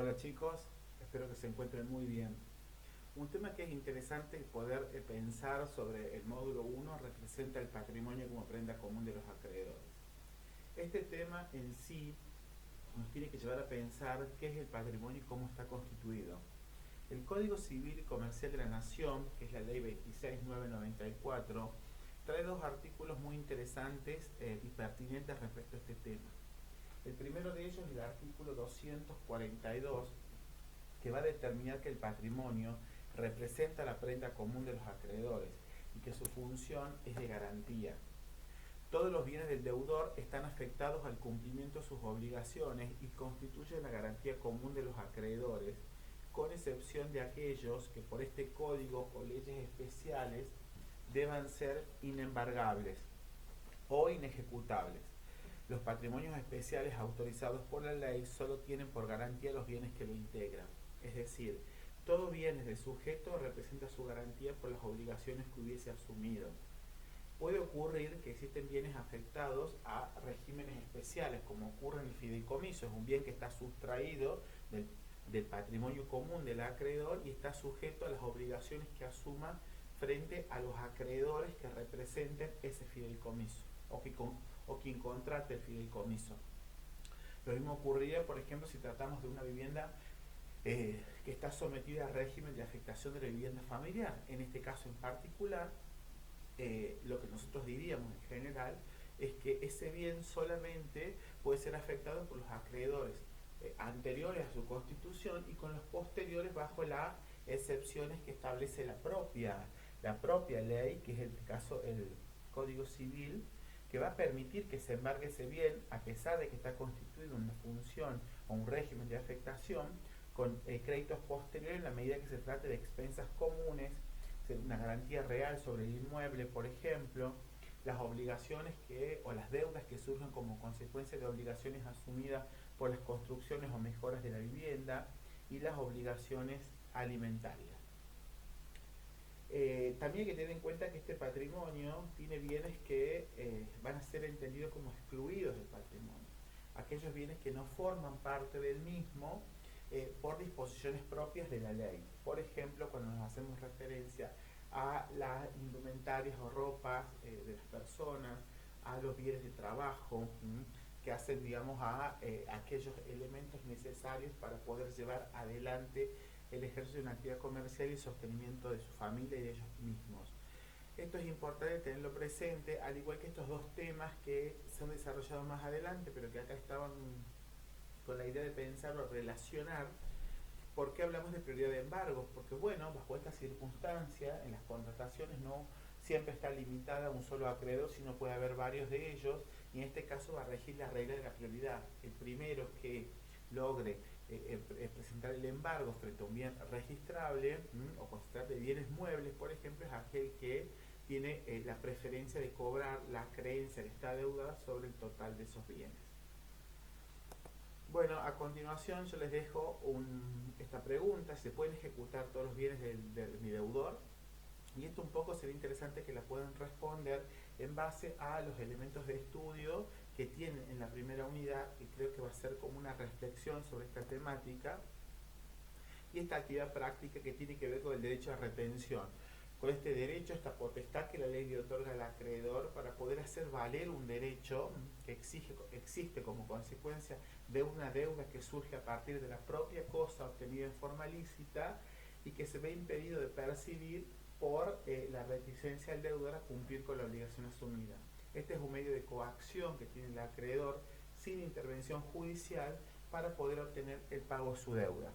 Hola chicos, espero que se encuentren muy bien. Un tema que es interesante poder pensar sobre el módulo uno representa el patrimonio como prenda común de los acreedores. Este tema en sí nos tiene que llevar a pensar qué es el patrimonio y cómo está constituido. El Código Civil y Comercial de la Nación, que es la Ley 26994, trae dos artículos muy interesantes y pertinentes respecto a este tema. El primero de ellos es el artículo 242, que va a determinar que el patrimonio representa la prenda común de los acreedores y que su función es de garantía. Todos los bienes del deudor están afectados al cumplimiento de sus obligaciones y constituyen la garantía común de los acreedores, con excepción de aquellos que por este código o leyes especiales deban ser inembargables o inejecutables. Los patrimonios especiales autorizados por la ley solo tienen por garantía los bienes que lo integran. Es decir, todo bienes de sujeto representa su garantía por las obligaciones que hubiese asumido. Puede ocurrir que existen bienes afectados a regímenes especiales, como ocurre en el fideicomiso. Es un bien que está sustraído del patrimonio común del acreedor y está sujeto a las obligaciones que asuma frente a los acreedores que representen ese fideicomiso o quien contrate el fideicomiso. Lo mismo ocurriría, por ejemplo, si tratamos de una vivienda que está sometida al régimen de afectación de la vivienda familiar. En este caso en particular, lo que nosotros diríamos en general es que ese bien solamente puede ser afectado por los acreedores anteriores a su constitución y con los posteriores bajo las excepciones que establece la propia ley, que es el caso el Código Civil, que va a permitir que se embargue ese bien a pesar de que está constituido una función o un régimen de afectación con créditos posteriores en la medida que se trate de expensas comunes, una garantía real sobre el inmueble, por ejemplo, las obligaciones o las deudas que surgen como consecuencia de obligaciones asumidas por las construcciones o mejoras de la vivienda y las obligaciones alimentarias. También hay que tener en cuenta que este patrimonio tiene bienes que van a ser entendidos como excluidos del patrimonio. Aquellos bienes que no forman parte del mismo por disposiciones propias de la ley. Por ejemplo, cuando nos hacemos referencia a las indumentarias o ropas de las personas, a los bienes de trabajo, que hacen, digamos, a aquellos elementos necesarios para poder llevar adelante el ejercicio de una actividad comercial y el sostenimiento de su familia y de ellos mismos. Esto es importante tenerlo presente, al igual que estos dos temas que se han desarrollado más adelante, pero que acá estaban con la idea de pensar o relacionar. ¿Por qué hablamos de prioridad de embargos? Porque bueno, bajo esta circunstancia, en las contrataciones no siempre está limitada a un solo acreedor, sino puede haber varios de ellos, y en este caso va a regir la regla de la prioridad. El primero que logre presentar el embargo frente a un bien registrable, o cuando se trata de bienes muebles, por ejemplo, es aquel que tiene la preferencia de cobrar la creencia que está deudada sobre el total de esos bienes. Bueno, a continuación yo les dejo esta pregunta: ¿se pueden ejecutar todos los bienes de mi deudor? Y esto un poco sería interesante que la puedan responder en base a los elementos de estudio que tienen en la primera unidad, que creo que va a ser como una reflexión sobre esta temática, y esta actividad práctica que tiene que ver con el derecho a retención. Con este derecho, esta potestad que la ley le otorga al acreedor para poder hacer valer un derecho que existe como consecuencia de una deuda que surge a partir de la propia cosa obtenida en forma lícita y que se ve impedido de percibir por la reticencia del deudor a cumplir con la obligación asumida. Este es un medio de coacción que tiene el acreedor sin intervención judicial para poder obtener el pago de su deuda.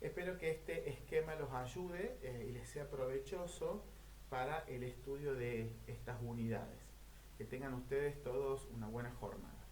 Espero que este esquema los ayude y les sea provechoso para el estudio de estas unidades. Que tengan ustedes todos una buena jornada.